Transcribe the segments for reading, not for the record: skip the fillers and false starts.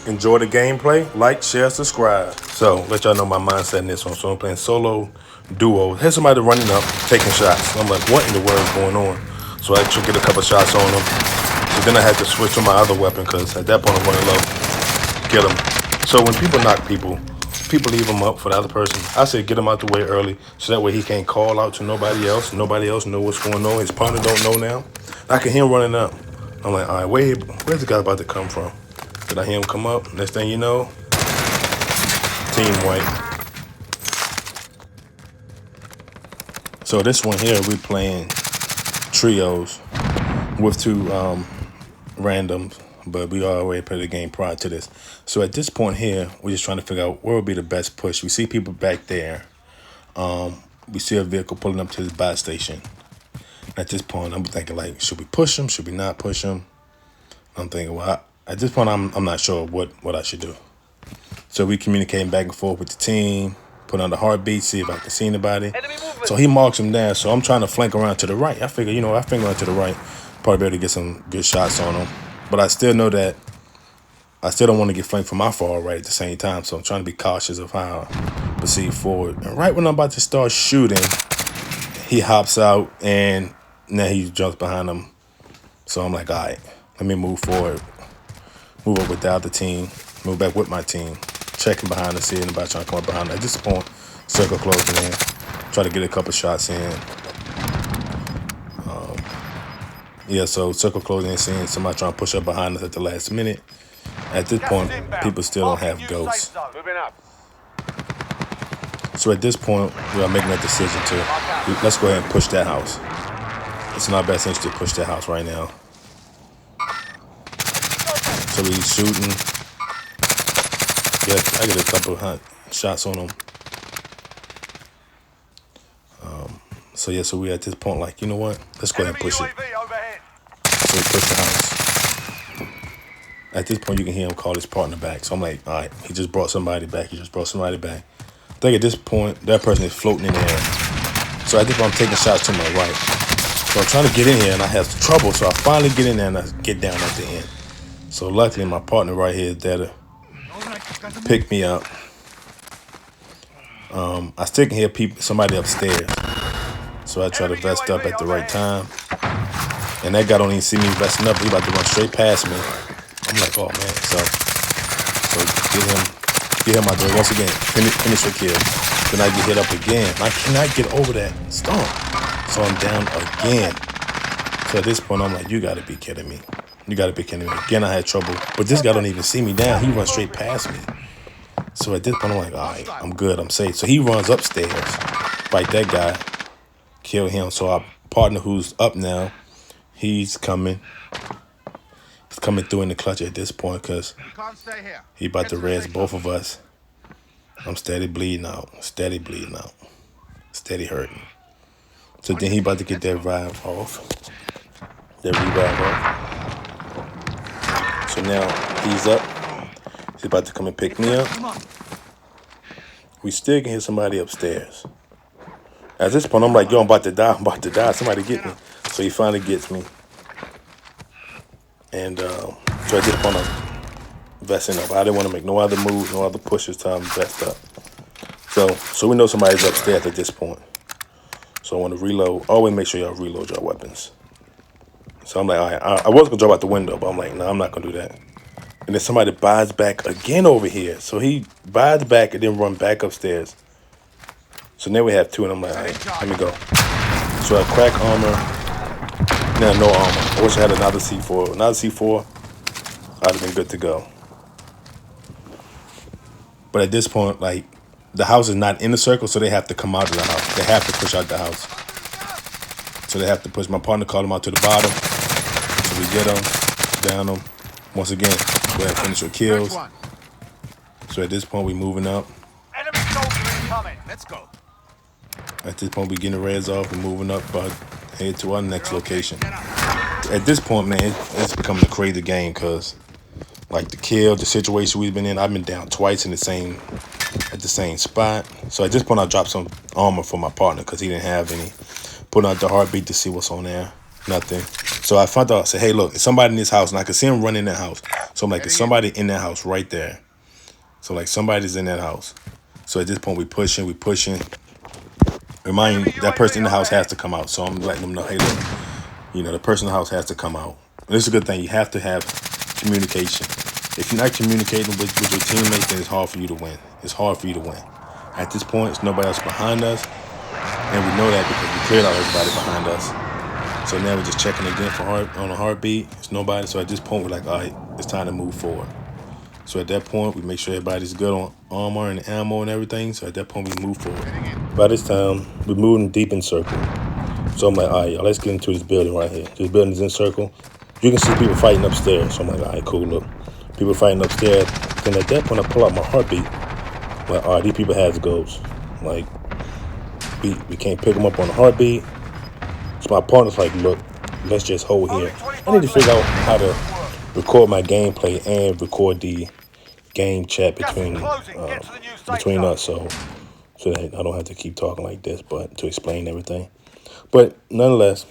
enjoy the gameplay, like, share, subscribe. So let y'all know my mindset in this one. So I'm playing solo duo. Here's somebody running up, taking shots. I'm like, what in the world is going on? So I actually get a couple shots on them. So then I had to switch to my other weapon because at that point I'm running low. Get them. So when people knock people leave them up for the other person. I say get him out the way early so that way he can't call out to nobody else. Nobody else know what's going on. His partner don't know now. I can hear him running up. I'm like, all right, where's the guy about to come from? Did I hear him come up? Next thing you know, team white. So this one here, we playing trios with two randoms, but we already played the game prior to this. So at this point here, we're just trying to figure out where would be the best push. We see people back there. We see a vehicle pulling up to this buy station. At this point, I'm thinking like, should we push him? Should we not push him? I'm thinking, well, at this point, I'm not sure what I should do. So we communicating back and forth with the team, put on the heartbeat, see if I can see anybody. So he marks him down. So I'm trying to flank around to the right. I figure, I flank around to the right, probably be able to get some good shots on him. But I still know that I still don't want to get flanked from my far right at the same time. So I'm trying to be cautious of how I proceed forward. And right when I'm about to start shooting, he hops out and now he jumps behind him. So I'm like, all right, let me move forward. Move up with the other team. Move back with my team. Checking behind to see anybody trying to come up behind. At this point, circle closing in. Try to get a couple shots in. Yeah, so circle closing in, seeing somebody trying to push up behind us at the last minute. At this point, people still don't have ghosts. So at this point, we are making a decision to, let's go ahead and push that house. It's in our best interest to push that house right now. So he's shooting. Yeah, I get a couple of shots on him. So yeah, so we at this point like, you know what? Let's go ahead and push it. So we push the house. At this point, you can hear him call his partner back. So I'm like, all right, he just brought somebody back. I think at this point, that person is floating in the air. So at this point, I'm taking shots to my right. So I'm trying to get in here, and I have trouble. So I finally get in there, and I get down at the end. So luckily, my partner right here is there to pick me up. I still can hear somebody upstairs. So I try to vest up at the right time. And that guy don't even see me vesting up. He about to run straight past me. I'm like, oh, man. So get him out there once again. Finish the kill. Then I get hit up again. I cannot get over that stump. So I'm down again. So at this point, I'm like, you got to be kidding me. Again, I had trouble. But this guy don't even see me down. He runs straight past me. So at this point, I'm like, all right, I'm good. I'm safe. So he runs upstairs. Fight that guy. Kill him. So our partner who's up now, he's coming. He's coming through in the clutch at this point because he about to res both of us. I'm steady bleeding out. Steady hurting. So then he about to get that revive off. So now he's up. He's about to come and pick me up. We still can hear somebody upstairs. At this point, I'm like, yo, I'm about to die. Somebody get me. So he finally gets me. And so at this point, I'm vesting up. I didn't want to make no other moves, no other pushes till I'm vest up. So we know somebody's upstairs at this point. So I want to reload. Always make sure y'all reload your weapons. So I'm like, all right, I was going to jump out the window, but I'm like, no, I'm not going to do that. And then somebody buys back again over here. So he buys back and then run back upstairs. So now we have two, and I'm like, all right, let me go. So I crack armor. Now no armor. I wish I had another C4. Another C4, I'd have been good to go. But at this point, like, the house is not in the circle, so they have to come out of the house. They have to push out the house. So they have to push. My partner called them out to the bottom. So we get them, down them. Once again, go ahead and finish your kills. So at this point, we moving up. Enemy soldier incoming. Let's go. At this point, we getting the reds off and moving up, but head to our next location. At this point, man, it's becoming a crazy game because, like, the situation we've been in, I've been down twice at the same spot. So at this point, I dropped some armor for my partner because he didn't have any. Putting out the heartbeat to see what's on there. Nothing. So I found out, I said, hey, look, it's somebody in this house, and I could see him running in that house. So So I'm like, there's somebody in that house right there. So like somebody's in that house. So at this point we pushing. Remind you, that person in the house has to come out. So I'm letting them know, hey, look, you know, the person in the house has to come out. And this is a good thing. You have to have communication. If you're not communicating with your teammates, then it's hard for you to win. It's hard for you to win. At this point, it's nobody else behind us. And we know that because we cleared out everybody behind us. So now we're just checking again on a heartbeat. It's nobody. So at this point, we're like, all right, it's time to move forward. So at that point, we make sure everybody's good on armor and ammo and everything. So at that point, we move forward. By this time, we're moving deep in circle. So I'm like, all right, y'all, let's get into this building right here. This building's in circle. You can see people fighting upstairs. So I'm like, all right, cool, look. People fighting upstairs. Then at that point, I pull out my heartbeat. I'm like, all right, these people has goals. Like, we can't pick them up on the heartbeat. So my partner's like, look, let's just hold here. I need to figure out how to record my gameplay and record the game chat between us, so that I don't have to keep talking like this, but to explain everything. But nonetheless,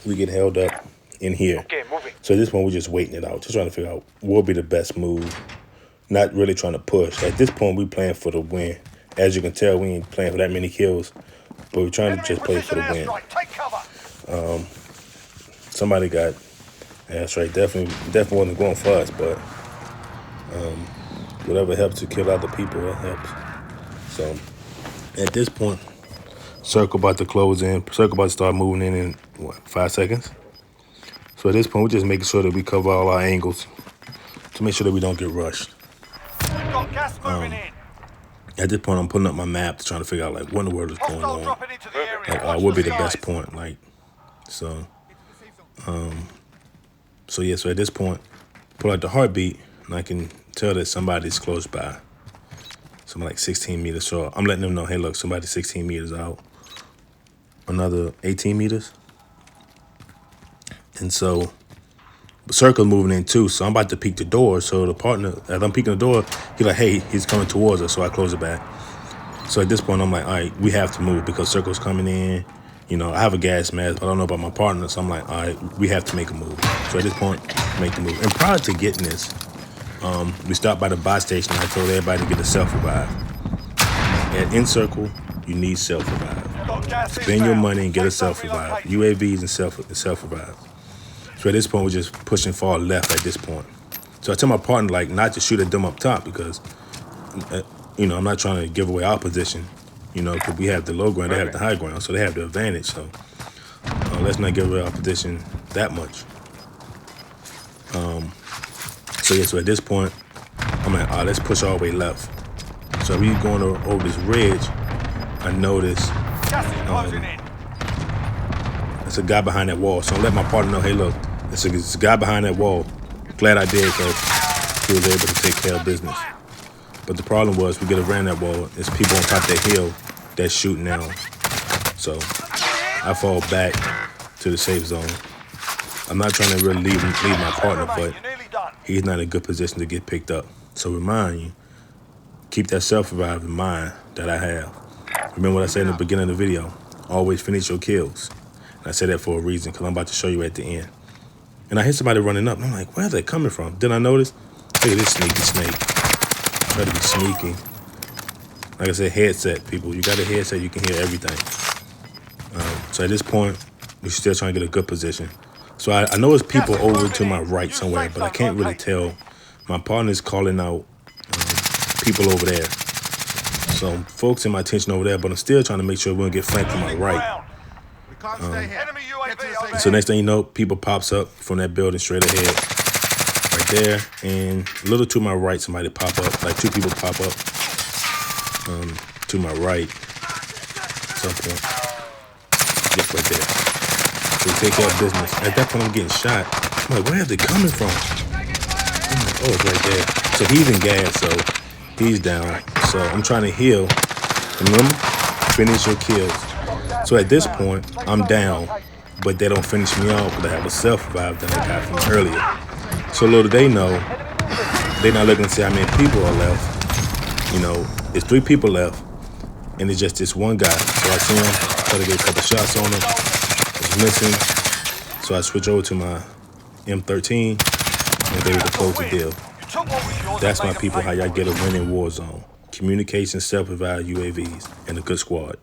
we get held up in here. Okay, moving. So at this point, we're just waiting it out, just trying to figure out what will be the best move. Not really trying to push. At this point, we're playing for the win. As you can tell, we ain't playing for that many kills, but we're trying to just play for the win. Take cover. Somebody got, that's right, definitely wasn't going for us, but whatever helps to kill other people, it helps. So at this point, circle about to close in, circle about to start moving in what, 5 seconds. So at this point, we're just making sure that we cover all our angles to make sure that we don't get rushed. We've got gas moving in. At this point, I'm putting up my map to try to figure out like what in the world is going Hostile on. dropping into the area. Like, Watch what would be the the best skies. point? Like, so yeah. So at this point, pull out the heartbeat, and I can tell that somebody's close by. So I'm like 16 meters. So I'm letting them know, hey, look, somebody's 16 meters out. Another 18 meters. And so the circle moving in too. So I'm about to peek the door. So the partner, as I'm peeking the door, he's like, hey, he's coming towards us. So I close it back. So at this point, I'm like, all right, we have to move because circle's coming in. You know, I have a gas mask, but I don't know about my partner. So I'm like, all right, we have to make a move. So at this point, make the move. And prior to getting this, we stopped by the buy station. I told everybody to get a self-revive. At in circle, you need self-revive. Got gas Spend your inbound. money and get a Safe zone self-revive. relocated. UAVs and self-revive. So at this point, we're just pushing far left at this point. So I tell my partner, like, not to shoot at them up top because, you know, I'm not trying to give away our position. You know, because we have the low ground, they have the high ground, so they have the advantage. So let's not give away our position that much. So yeah, so at this point, I'm like, all right, let's push all the way left. So we going over this ridge, I notice Gas is closing in. there's a guy behind that wall. So I let my partner know, hey, look, there's a guy behind that wall. Glad I did because he was able to take care of business. But the problem was we get around that wall. There's people on top of that hill that's shooting now. So I fall back to the safe zone. I'm not trying to really leave my partner, but You're nearly done. he's not in a good position to get picked up. So remind you, keep that self-revive in mind that I have. Remember what I said in the beginning of the video, always finish your kills. And I said that for a reason, because I'm about to show you at the end. And I hear somebody running up, and I'm like, where are they coming from? Then I notice, look at this sneaky snake. Try to be sneaky. Like I said, headset, people. You got a headset, you can hear everything. So at this point, we're still trying to get a good position. So I know it's people over to my right somewhere, but I can't really tell. My partner's calling out people over there. So I'm focusing my attention over there, but I'm still trying to make sure we don't get flanked from my right. We can't stay here. Enemy Get to the UAV safe overhead. So next thing you know, people pops up from that building straight ahead. Right there. And a little to my right, somebody pop up. Like 2 people pop up to my right. At some point. Just right there. So we take care of business. At that point, I'm getting shot. I'm like, where are they coming from? I'm like, oh, it's right there. So he's in gas, so he's down. So I'm trying to heal. Remember? Finish your kills. So at this point, I'm down, but they don't finish me off because I have a self-revive that I got from earlier. So little they know, they're not looking to see how many people are left. You know, it's 3 people left, and it's just this one guy. So I see him, try to get a couple shots on him. It's missing. So I switch over to my M13, and be able to close the deal. You took what was yours That's and my made 'em people, pay how y'all for get it. a win in Warzone. Communication, self-revive UAVs, and a good squad.